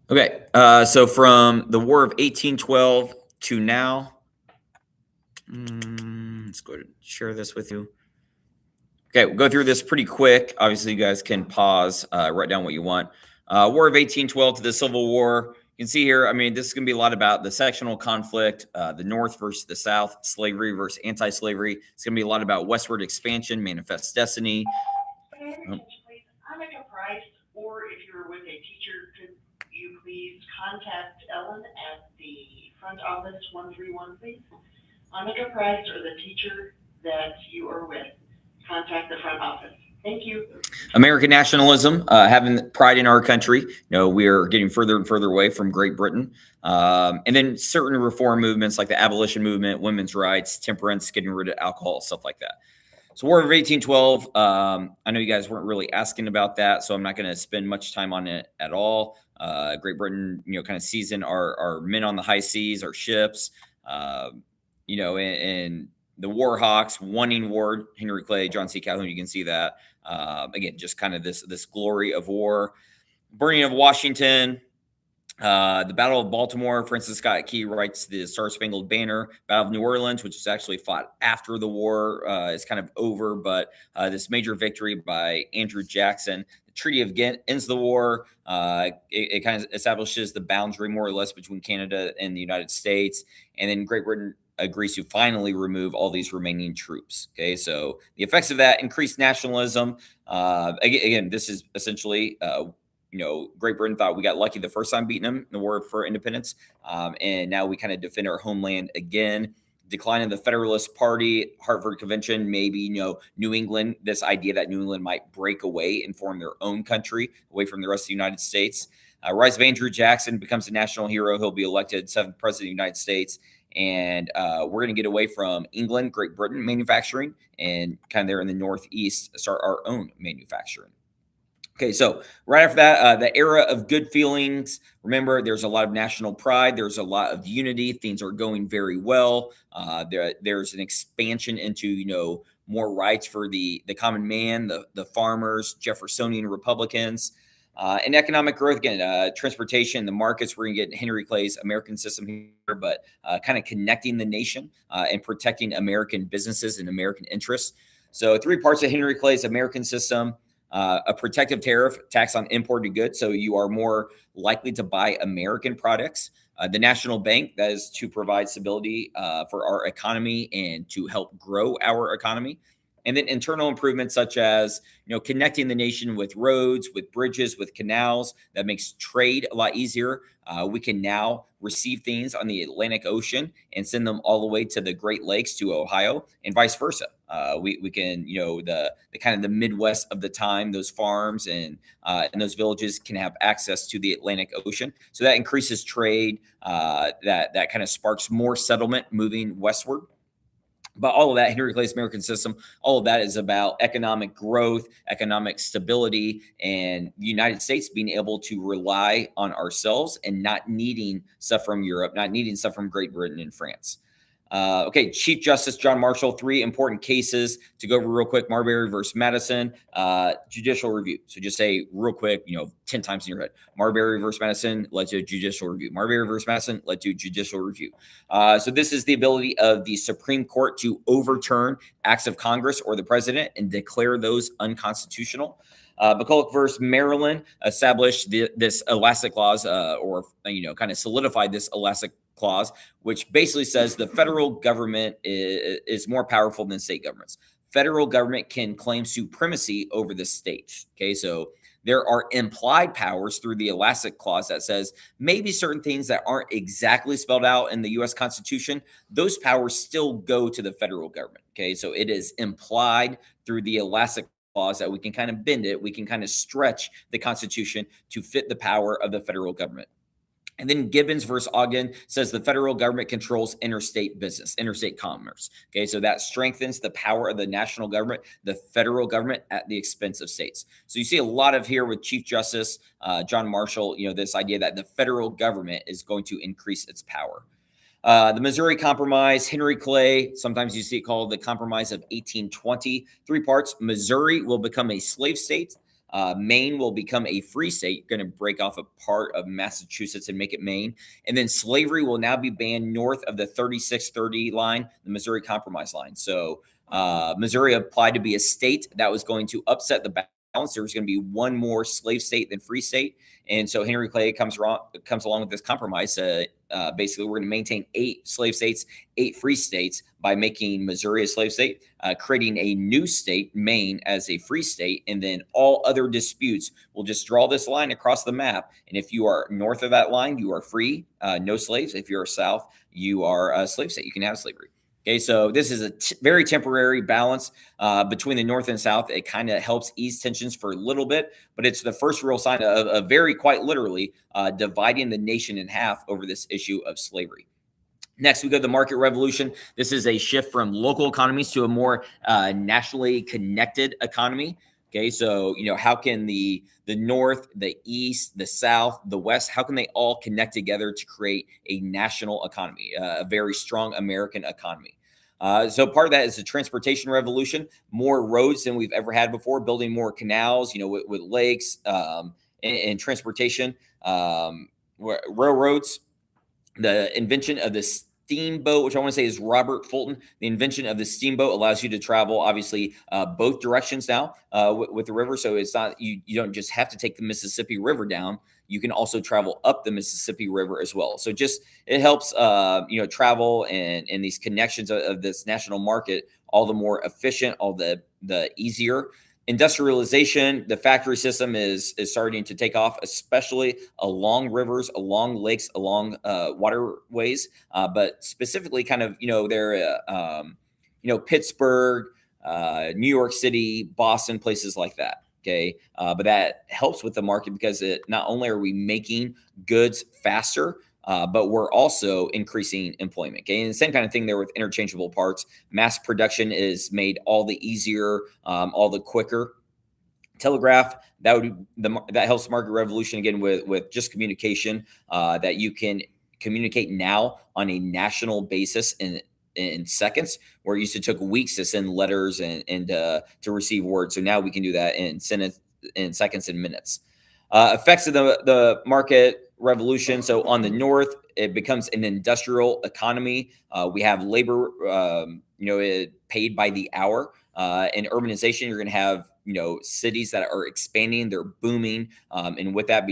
Okay, so from the War of 1812 to now, let's go ahead and share this with you. Okay, we'll go through this pretty quick. Obviously, you guys can pause, write down what you want. War of 1812 to the Civil War. You can see here, I mean, this is going to be a lot about the sectional conflict, the North versus the South, slavery versus anti slavery. It's going to be a lot about westward expansion, manifest destiny. Can I have your attention, please? I'm Micah Price, or if you're with a teacher, could you please contact Ellen at the front office 131, please? Monica Price or the teacher that you are with, contact the front office. Thank you. American nationalism, having pride in our country. You know, we are getting further and further away from Great Britain. And then certain reform movements like the abolition movement, women's rights, temperance, getting rid of alcohol, stuff like that. So War of 1812, I know you guys weren't really asking about that, so I'm not going to spend much time on it at all. Great Britain, kind of seizing our men on the high seas, our ships, and the war hawks wanting war, Henry Clay, John C. Calhoun, you can see that. Again, just kind of this glory of war. Burning of Washington, the Battle of Baltimore. Francis Scott Key writes the Star Spangled Banner. Battle of New Orleans, which is actually fought after the war, is kind of over, but this major victory by Andrew Jackson. The Treaty of Ghent ends the war. It kind of establishes the boundary more or less between Canada and the United States. And then Great Britain agrees to finally remove all these remaining troops. Okay, so the effects of that increased nationalism. Again, this is essentially Great Britain thought we got lucky the first time beating them in the war for independence. And now we kind of defend our homeland again. Decline in the Federalist Party, Hartford Convention, maybe, New England, this idea that New England might break away and form their own country away from the rest of the United States. Rise of Andrew Jackson becomes a national hero. He'll be elected 7th president of the United States. And we're going to get away from England, Great Britain manufacturing, and kind of there in the Northeast, start our own manufacturing. Okay, so right after that, the era of good feelings. Remember, there's a lot of national pride. There's a lot of unity. Things are going very well. There's an expansion into, more rights for the common man, the farmers, Jeffersonian Republicans, and economic growth. Again, transportation, the markets. We're going to get Henry Clay's American system here, but kind of connecting the nation and protecting American businesses and American interests. So 3 parts of Henry Clay's American system. A protective tariff tax on imported goods, so you are more likely to buy American products. The national bank, that is to provide stability for our economy and to help grow our economy. And then internal improvements such as, connecting the nation with roads, with bridges, with canals. That makes trade a lot easier. We can now receive things on the Atlantic Ocean and send them all the way to the Great Lakes to Ohio and vice versa. We can, the kind of the Midwest of the time, those farms and those villages can have access to the Atlantic Ocean. So that increases trade. That kind of sparks more settlement moving westward. But all of that, Henry Clay's American system, all of that is about economic growth, economic stability, and the United States being able to rely on ourselves and not needing stuff from Europe, not needing stuff from Great Britain and France. Okay, Chief Justice John Marshall, 3 important cases to go over real quick. Marbury versus Madison, judicial review. So just say real quick, 10 times in your head. Marbury versus Madison led to a judicial review. Marbury versus Madison led to judicial review. So this is the ability of the Supreme Court to overturn acts of Congress or the president and declare those unconstitutional. McCulloch versus Maryland established this elastic clause, or kind of solidified this elastic clause, which basically says the federal government is more powerful than state governments. Federal government can claim supremacy over the states. Okay, so there are implied powers through the elastic clause that says maybe certain things that aren't exactly spelled out in the U.S. Constitution, those powers still go to the federal government. Okay, so it is implied through the elastic clause that we can kind of bend it, we can kind of stretch the Constitution to fit the power of the federal government. And then Gibbons versus Ogden says the federal government controls interstate business, interstate commerce. Okay, so that strengthens the power of the national government, the federal government, at the expense of states. So you see a lot of here with Chief Justice John Marshall, this idea that the federal government is going to increase its power. The Missouri Compromise, Henry Clay, sometimes you see it called the Compromise of 1820. 3 parts. Missouri will become a slave state. Maine will become a free state, going to break off a part of Massachusetts and make it Maine. And then slavery will now be banned north of the 3630 line, the Missouri Compromise line. So Missouri applied to be a state that was going to upset the balance. There was going to be one more slave state than free state. And so Henry Clay comes along with this compromise. Basically, we're going to maintain 8 slave states, 8 free states by making Missouri a slave state, creating a new state, Maine, as a free state. And then all other disputes, we'll just draw this line across the map. And if you are north of that line, you are free, no slaves. If you're south, you are a slave state. You can have slavery. Okay, so this is a very temporary balance between the North and South. It kind of helps ease tensions for a little bit, but it's the first real sign of very quite literally dividing the nation in half over this issue of slavery. Next, we go to the market revolution. This is a shift from local economies to a more nationally connected economy. Okay, so how can the North, the East, the South, the West, how can they all connect together to create a national economy, a very strong American economy? So part of that is the transportation revolution, more roads than we've ever had before, building more canals, with lakes and transportation, railroads, the invention of the steamboat, which I want to say is Robert Fulton. The invention of the steamboat allows you to travel, obviously, both directions now with the river. So it's not, you don't just have to take the Mississippi River down. You can also travel up the Mississippi River as well. So it helps, travel and these connections of this national market all the more efficient, all the easier. Industrialization, the factory system is starting to take off, especially along rivers, along lakes, along waterways, but specifically kind of, Pittsburgh, New York City, Boston, places like that. Okay. But that helps with the market because not only are we making goods faster, but we're also increasing employment. Okay, and the same kind of thing there with interchangeable parts. Mass production is made all the easier, all the quicker. Telegraph, that helps market revolution again with just communication, that you can communicate now on a national basis in seconds, where it used to took weeks to send letters and to receive words. So now we can do that in seconds and minutes. Effects of the market revolution. So on the North, it becomes an industrial economy. We have labor, paid by the hour. In urbanization, you're going to have, cities that are expanding, they're booming. And with that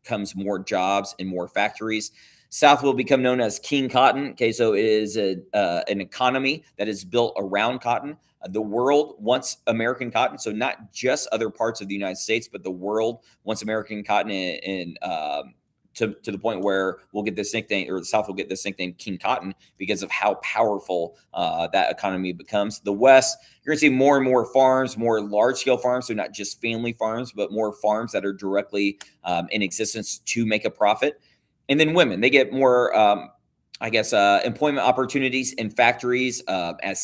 comes more jobs and more factories. South will become known as King Cotton. Okay, so it is an economy that is built around cotton. The world wants American cotton, so not just other parts of the United States, but the world wants American cotton, and to the point where we'll get this nickname, or the South will get this nickname, King Cotton, because of how powerful that economy becomes. The West, you're going to see more and more farms, more large-scale farms, so not just family farms, but more farms that are directly in existence to make a profit. And then women, they get more, employment opportunities in factories as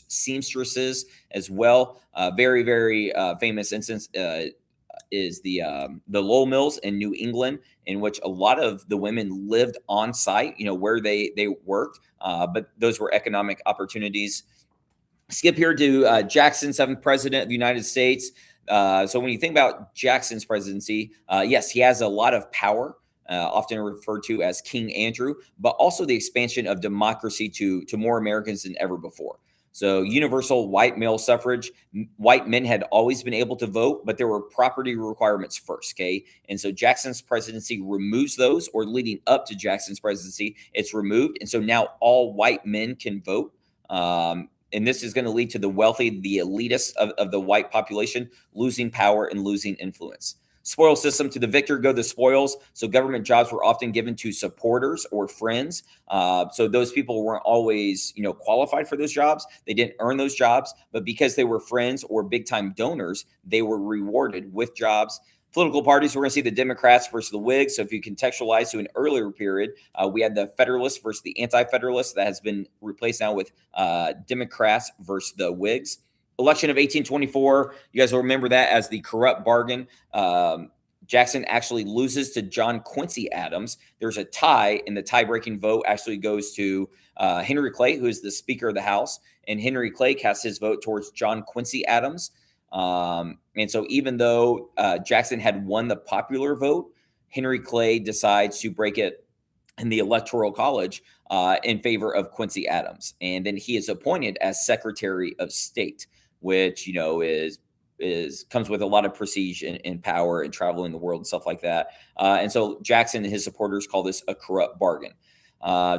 seamstresses as well. Very, very famous instance is the Lowell Mills in New England, in which a lot of the women lived on site, where they worked, but those were economic opportunities. Skip here to Jackson, 7th president of the United States. So when you think about Jackson's presidency, yes, he has a lot of power. Often referred to as King Andrew, but also the expansion of democracy to more Americans than ever before. So universal white male suffrage, white men had always been able to vote, but there were property requirements first, okay? And so Jackson's presidency removes those, or leading up to Jackson's presidency, it's removed. And so now all white men can vote. And this is going to lead to the wealthy, the elitists of the white population, losing power and losing influence. Spoil system, to the victor go the spoils. So government jobs were often given to supporters or friends. So those people weren't always, qualified for those jobs. They didn't earn those jobs, but because they were friends or big time donors, they were rewarded with jobs. Political parties, we're going to see the Democrats versus the Whigs. So if you contextualize to an earlier period, we had the Federalists versus the Anti-Federalists. That has been replaced now with Democrats versus the Whigs. Election of 1824, you guys will remember that as the corrupt bargain. Jackson actually loses to John Quincy Adams. There's a tie, and the tie-breaking vote actually goes to Henry Clay, who is the Speaker of the House. And Henry Clay casts his vote towards John Quincy Adams. And so even though Jackson had won the popular vote, Henry Clay decides to break it in the Electoral College in favor of Quincy Adams. And then he is appointed as Secretary of State, which, is comes with a lot of prestige and power and traveling the world and stuff like that. And so Jackson and his supporters call this a corrupt bargain.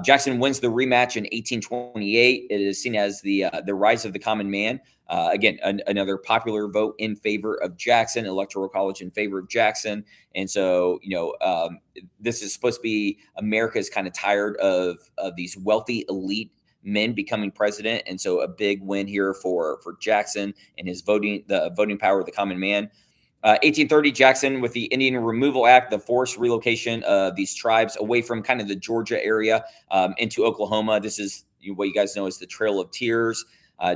Jackson wins the rematch in 1828. It is seen as the rise of the common man. Again, another popular vote in favor of Jackson, Electoral College in favor of Jackson. And so, this is supposed to be America's kind of tired of these wealthy elite men becoming president. And so a big win here for Jackson and his the voting power of the common man. 1830, Jackson, with the Indian Removal Act, the forced relocation of these tribes away from kind of the Georgia area into Oklahoma. This is what you guys know as the Trail of Tears.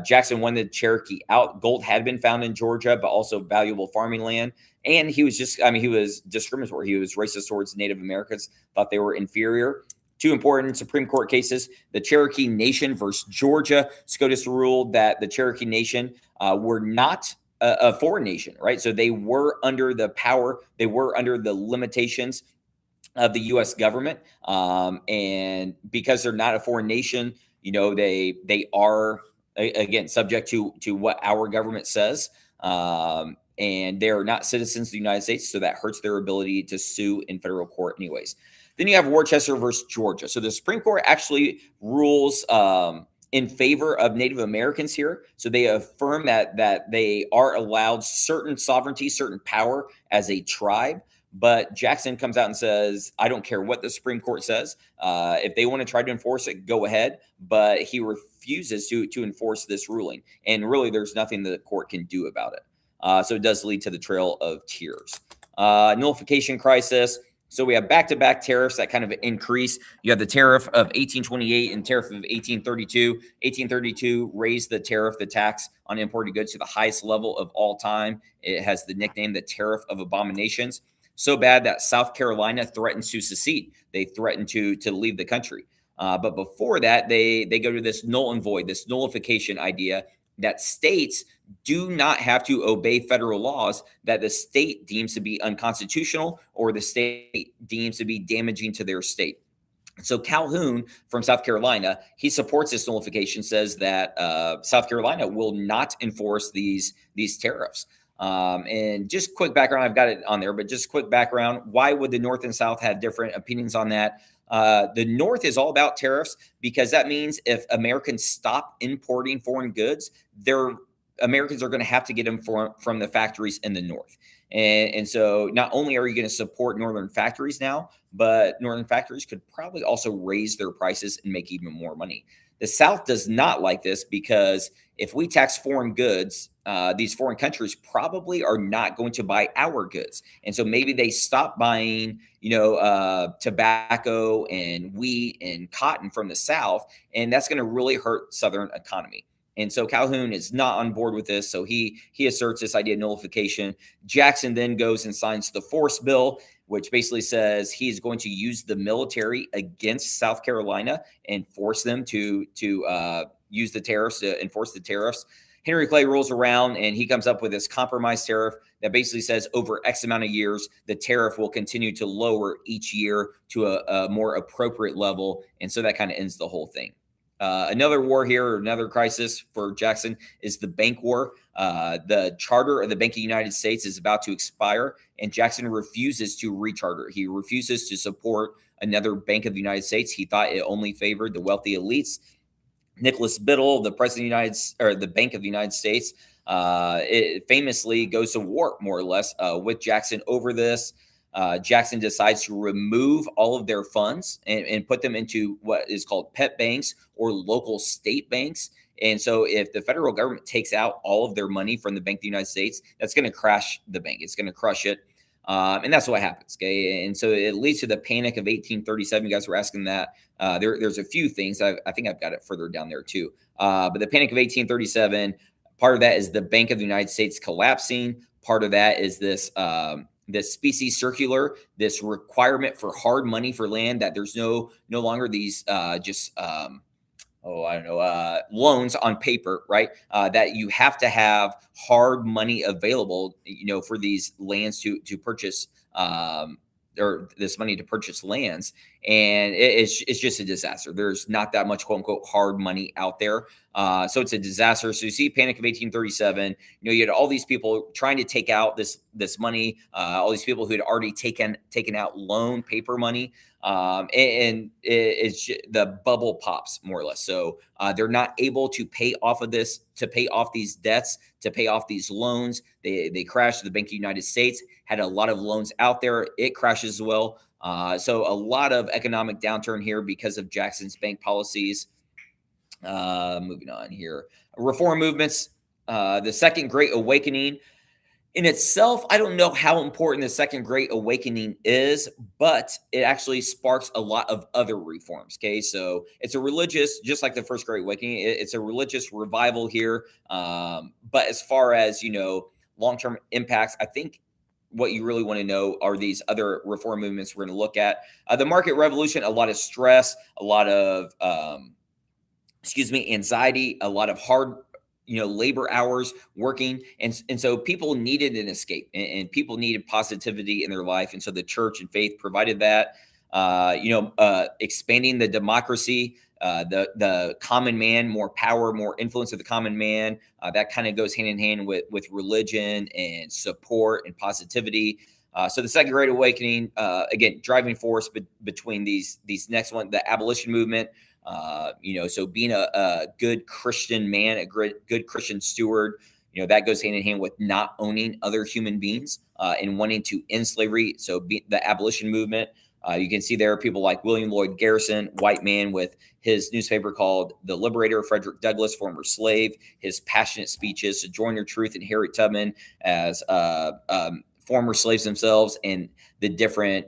Jackson won the Cherokee out. Gold had been found in Georgia, but also valuable farming land. And he was he was discriminatory. He was racist towards Native Americans, thought they were inferior. Two important Supreme Court cases: the Cherokee Nation versus Georgia. SCOTUS ruled that the Cherokee Nation were not a foreign nation, right? So they were under the power, they were under the limitations of the U.S. government, and because they're not a foreign nation, they are again subject to what our government says, and they are not citizens of the United States, so that hurts their ability to sue in federal court, anyways. Then you have Worcester versus Georgia. So the Supreme Court actually rules in favor of Native Americans here. So they affirm that they are allowed certain sovereignty, certain power as a tribe. But Jackson comes out and says, I don't care what the Supreme Court says. If they want to try to enforce it, go ahead. But he refuses to enforce this ruling. And really, there's nothing the court can do about it. So it does lead to the Trail of Tears. Nullification crisis. So we have back-to-back tariffs that kind of increase. You have the tariff of 1828 and tariff of 1832. 1832 raised the tariff, the tax on imported goods, to the highest level of all time. It has the nickname the Tariff of Abominations. So bad that South Carolina threatens to secede. They threaten to leave the country. But before that, they go to this null and void, this nullification idea that states do not have to obey federal laws that the state deems to be unconstitutional or the state deems to be damaging to their state. So Calhoun from South Carolina, he supports this nullification, says that South Carolina will not enforce these tariffs. And just quick background, I've got it on there, but just quick background. Why would the North and South have different opinions on that? The North is all about tariffs because that means if Americans stop importing foreign goods, Americans are going to have to get them from the factories in the North. And so not only are you going to support Northern factories now, but Northern factories could probably also raise their prices and make even more money. The South does not like this because if we tax foreign goods, these foreign countries probably are not going to buy our goods. And so maybe they stop buying, tobacco and wheat and cotton from the South, and that's going to really hurt Southern economy. And so Calhoun is not on board with this. So he asserts this idea of nullification. Jackson then goes and signs the Force Bill, which basically says he's going to use the military against South Carolina and force them to use the tariffs, to enforce the tariffs. Henry Clay rolls around and he comes up with this compromise tariff that basically says over X amount of years, the tariff will continue to lower each year to a more appropriate level. And so that kind of ends the whole thing. Another war here, another crisis for Jackson, is the bank war. The charter of the Bank of the United States is about to expire, and Jackson refuses to recharter. He refuses to support another Bank of the United States. He thought it only favored the wealthy elites. Nicholas Biddle, the president of the Bank of the United States, it famously goes to war, more or less, with Jackson over this. Jackson decides to remove all of their funds and put them into what is called pet banks or local state banks. And so if the federal government takes out all of their money from the Bank of the United States, that's going to crash the bank. It's going to crush it. And that's what happens. Okay. And so it leads to the Panic of 1837. You guys were asking that. There's a few things. I think I've got it further down there too. But the Panic of 1837, part of that is the Bank of the United States collapsing. Part of that is this specie circular, this requirement for hard money for land, that there's no longer these I don't know, loans on paper, right? That you have to have hard money available, for these lands to purchase, or this money to purchase lands, and it's just a disaster. There's not that much quote unquote hard money out there, so it's a disaster. So you see, Panic of 1837. You had all these people trying to take out this money, all these people who had already taken out loan paper money, and it's the bubble pops more or less. So they're not able to pay off of this, to pay off these debts, to pay off these loans. They crashed. The Bank of the United States had a lot of loans out there. It crashes as well. So a lot of economic downturn here because of Jackson's bank policies. Moving on here, reform movements. The Second Great Awakening. In itself, I don't know how important the Second Great Awakening is, but it actually sparks a lot of other reforms. Okay, so it's a religious, just like the First Great Awakening, it's a religious revival here. But as far as long-term impacts, I think what you really want to know are these other reform movements we're going to look at. The market revolution, a lot of stress, a lot of anxiety, a lot of hard labor hours working, and so people needed an escape, and people needed positivity in their life, and so the church and faith provided that. Expanding the democracy, the common man, more power, more influence of the common man, that kind of goes hand in hand with religion and support and positivity. So the Second Great Awakening, again, driving force between these next one, the abolition movement. So being a good Christian man, a good Christian steward, that goes hand in hand with not owning other human beings, and wanting to end slavery. So the abolition movement, you can see there are people like William Lloyd Garrison, white man with his newspaper called The Liberator, Frederick Douglass, former slave, his passionate speeches, Sojourner Truth and Harriet Tubman as former slaves themselves, and the different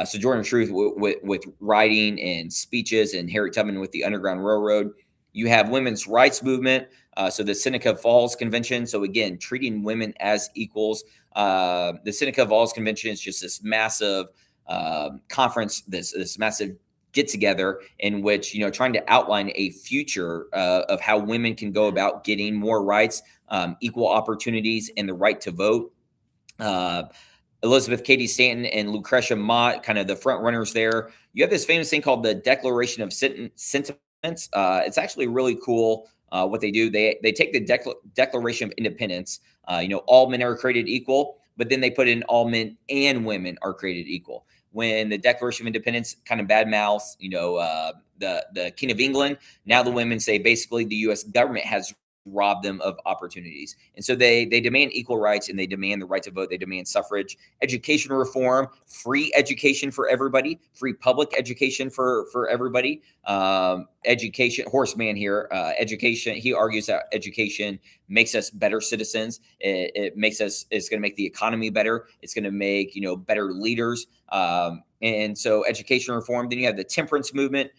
Sojourner Truth with writing and speeches, and Harriet Tubman with the Underground Railroad. You have women's rights movement, so the Seneca Falls Convention. So again, treating women as equals. The Seneca Falls Convention is just this massive conference, this massive get together in which trying to outline a future of how women can go about getting more rights, equal opportunities, and the right to vote. Elizabeth Cady Stanton and Lucretia Mott, kind of the front runners there. You have this famous thing called the Declaration of Sentiments. It's actually really cool what they do. They take the Declaration of Independence. All men are created equal, but then they put in all men and women are created equal. When the Declaration of Independence kind of badmouths, the King of England, now the women say basically the U.S. government has rob them of opportunities. And so they demand equal rights, and they demand the right to vote. They demand suffrage, education reform, free education for everybody, free public education for everybody. Education, Horseman here, education. He argues that education makes us better citizens. It makes us, it's going to make the economy better. It's going to make, better leaders. And so education reform. Then you have the temperance movement,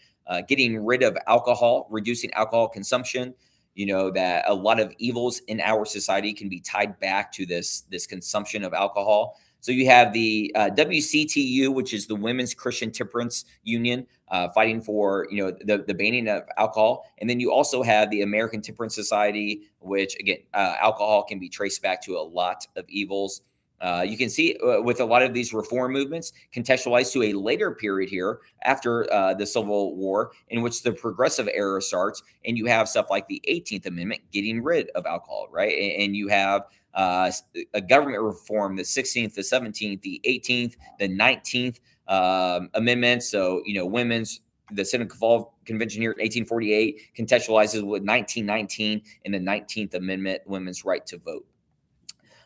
getting rid of alcohol, reducing alcohol consumption. That a lot of evils in our society can be tied back to this consumption of alcohol. So you have the WCTU, which is the Women's Christian Temperance Union, fighting for the banning of alcohol, and then you also have the American Temperance Society, which again, alcohol can be traced back to a lot of evils. You can see with a lot of these reform movements contextualized to a later period here after the Civil War, in which the progressive era starts, and you have stuff like the 18th Amendment getting rid of alcohol, right? And you have a government reform, the 16th, the 17th, the 18th, the 19th amendments. So, the Seneca Falls Convention here in 1848 contextualizes with 1919 and the 19th Amendment, women's right to vote.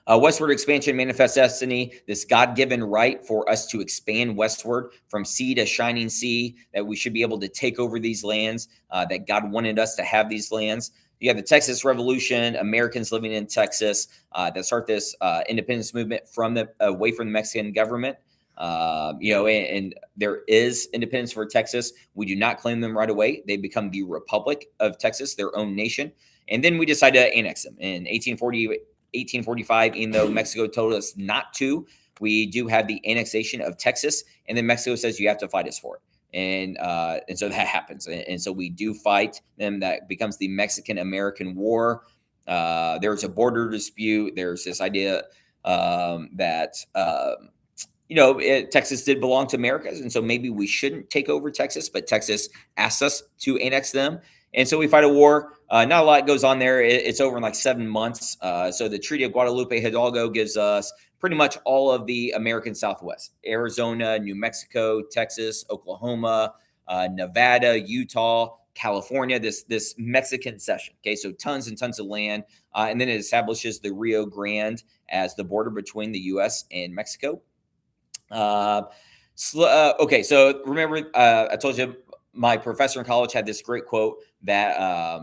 Westward expansion manifests destiny, this God-given right for us to expand westward from sea to shining sea, that we should be able to take over these lands, that God wanted us to have these lands. You have the Texas Revolution, Americans living in Texas that start this independence movement away from the Mexican government. And there is independence for Texas. We do not claim them right away. They become the Republic of Texas, their own nation. And then we decide to annex them in 1845, even though Mexico told us not to. We do have the annexation of Texas, and then Mexico says you have to fight us for it. And so that happens, and so we do fight them. That becomes the Mexican-American War. There's a border dispute. There's this idea that Texas did belong to America, and so maybe we shouldn't take over Texas, but Texas asked us to annex them. And so we fight a war. Not a lot goes on there. It's over in like 7 months. So the Treaty of Guadalupe Hidalgo gives us pretty much all of the American Southwest: Arizona, New Mexico, Texas, Oklahoma, Nevada, Utah, California, this Mexican cession. Okay, so tons and tons of land. And then it establishes the Rio Grande as the border between the U.S. and Mexico. Okay, so remember, I told you my professor in college had this great quote that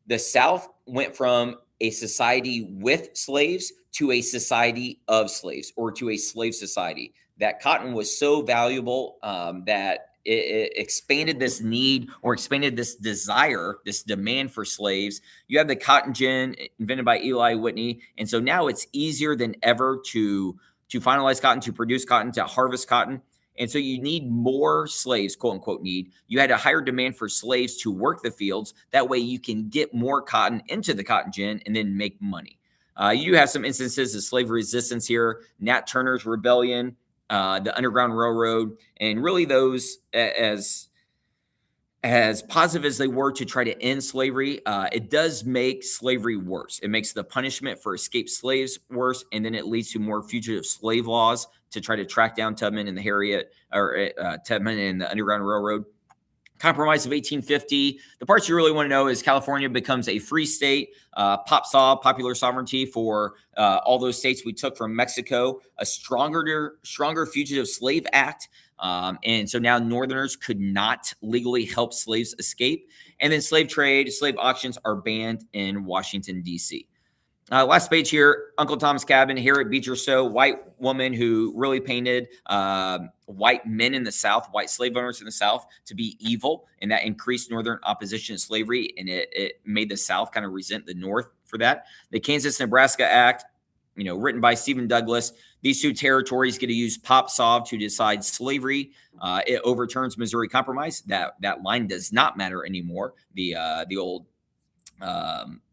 the South went from a society with slaves to a society of slaves, or to a slave society. That cotton was so valuable that it expanded this need, or expanded this desire, this demand for slaves. You have the cotton gin invented by Eli Whitney, and so now it's easier than ever to finalize cotton, to produce cotton, to harvest cotton. And so you need more slaves, quote unquote, need. You had a higher demand for slaves to work the fields. That way you can get more cotton into the cotton gin and then make money. You do have some instances of slave resistance here: Nat Turner's Rebellion, the Underground Railroad, and really those, as positive as they were to try to end slavery, it does make slavery worse. It makes the punishment for escaped slaves worse, and then it leads to more fugitive slave laws to try to track down Tubman and the Harriet, or Tubman and the Underground Railroad. Compromise of 1850. The parts you really want to know is California becomes a free state. POPSAW, popular sovereignty, for all those states we took from Mexico. A stronger Fugitive Slave Act. And so now Northerners could not legally help slaves escape. And then slave trade, slave auctions are banned in Washington, D.C. Last page here: Uncle Tom's Cabin, Harriet Beecher Stowe, white woman who really painted white men in the South, white slave owners in the South, to be evil, and that increased Northern opposition to slavery, and it made the South kind of resent the North for that. The Kansas-Nebraska Act, written by Stephen Douglas. These two territories get to use POPSAW to decide slavery. It overturns Missouri Compromise. That line does not matter anymore. The old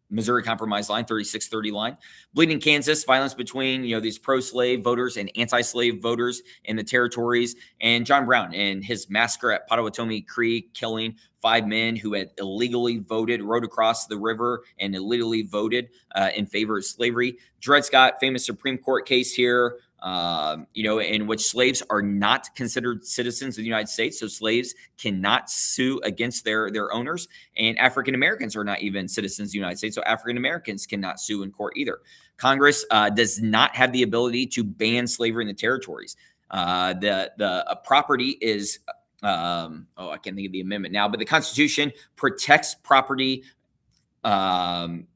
Missouri Compromise line, 3630 line. Bleeding Kansas, violence between these pro-slave voters and anti-slave voters in the territories, and John Brown and his massacre at Potawatomi Creek, killing 5 men who had illegally voted, rode across the river and illegally voted in favor of slavery. Dred Scott, famous Supreme Court case here, in which slaves are not considered citizens of the United States. So slaves cannot sue against their owners, and African Americans are not even citizens of the United States. So African Americans cannot sue in court either. Congress does not have the ability to ban slavery in the territories. The property is, I can't think of the amendment now, but the Constitution protects property,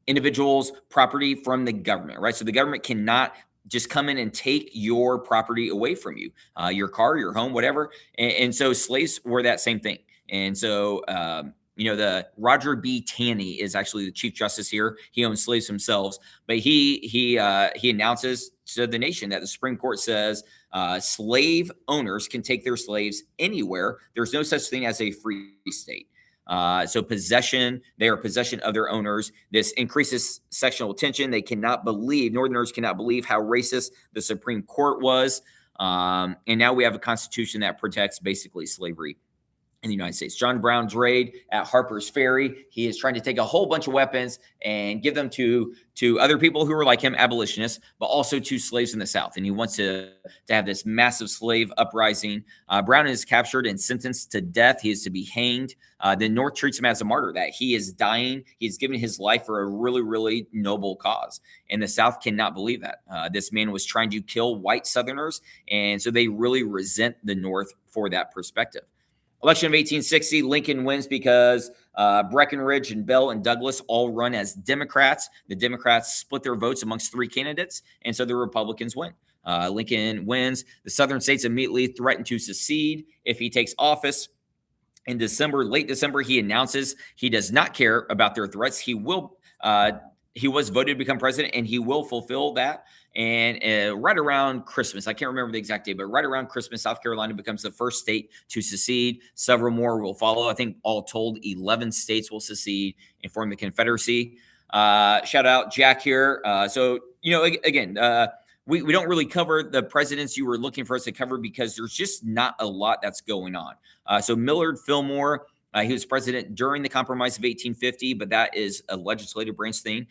individuals' property, from the government, right? So the government cannot just come in and take your property away from you, your car, your home, whatever. And so slaves were that same thing. And so, the Roger B. Taney is actually the Chief Justice here. He owns slaves himself, but he announces to the nation that the Supreme Court says slave owners can take their slaves anywhere. There's no such thing as a free state. So possession, they are possession of their owners. This increases sectional tension. Northerners cannot believe how racist the Supreme Court was. And now we have a constitution that protects basically slavery in the United States. John Brown's raid at Harper's Ferry. He is trying to take a whole bunch of weapons and give them to other people who were like him, abolitionists, but also to slaves in the South. And he wants to have this massive slave uprising. Brown is captured and sentenced to death. He is to be hanged. The North treats him as a martyr, that he is dying. He's given his life for a really, really noble cause. And the South cannot believe that. This man was trying to kill white Southerners. And so they really resent the North for that perspective. Election of 1860, Lincoln wins because Breckinridge and Bell and Douglas all run as Democrats. The Democrats split their votes amongst 3 candidates, and so the Republicans win. Lincoln wins. The Southern states immediately threaten to secede if he takes office. In late December, he announces he does not care about their threats. He will he was voted to become president, and he will fulfill that. And right around Christmas, I can't remember the exact date, but right around Christmas, South Carolina becomes the first state to secede. Several more will follow. I think all told, 11 states will secede and form the Confederacy. Shout out Jack here. So, again, we don't really cover the presidents you were looking for us to cover because there's just not a lot that's going on. So Millard Fillmore, he was president during the Compromise of 1850, but that is a legislative branch thing.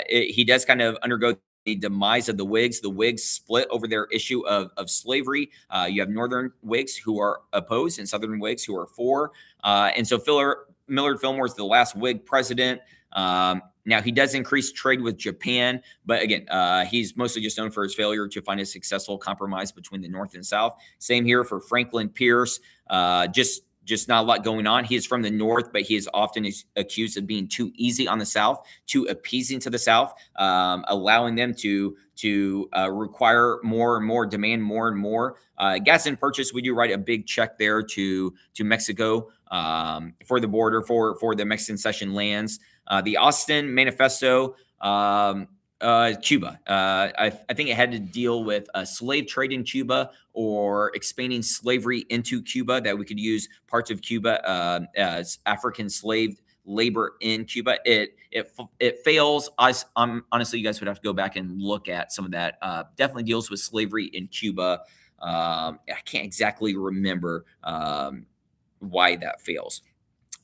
He does kind of undergo the demise of the Whigs. The Whigs split over their issue of slavery. You have Northern Whigs who are opposed and Southern Whigs who are for. And so Millard Fillmore is the last Whig president. Now, he does increase trade with Japan, but again, he's mostly just known for his failure to find a successful compromise between the North and South. Same here for Franklin Pierce. Just not a lot going on. He is from the North, but he is often accused of being too easy on the South, too appeasing to the South, allowing them to require more and more, demand more and more. Gas and purchase, we do write a big check there to Mexico for the border, for the Mexican cession lands. The Austin Manifesto, Cuba. I think it had to deal with slave trade in Cuba or expanding slavery into Cuba, that we could use parts of Cuba as African slave labor in Cuba. It fails. Honestly, you guys would have to go back and look at some of that. Definitely deals with slavery in Cuba. I can't exactly remember why that fails.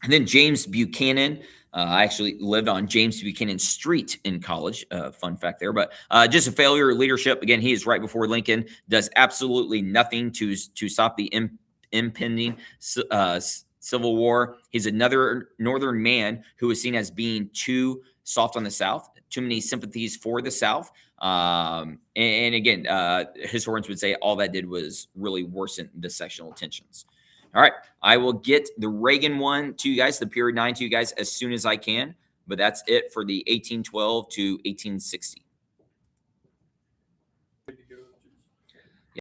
And then James Buchanan. I actually lived on James Buchanan Street in college. Fun fact there, but just a failure of leadership. Again, he is right before Lincoln, does absolutely nothing to stop the impending Civil War. He's another Northern man who is seen as being too soft on the South, too many sympathies for the South. And again, historians would say all that did was really worsen the sectional tensions. All right, I will get the Reagan one to you guys, the period 9 to you guys as soon as I can. But that's it for the 1812 to 1860.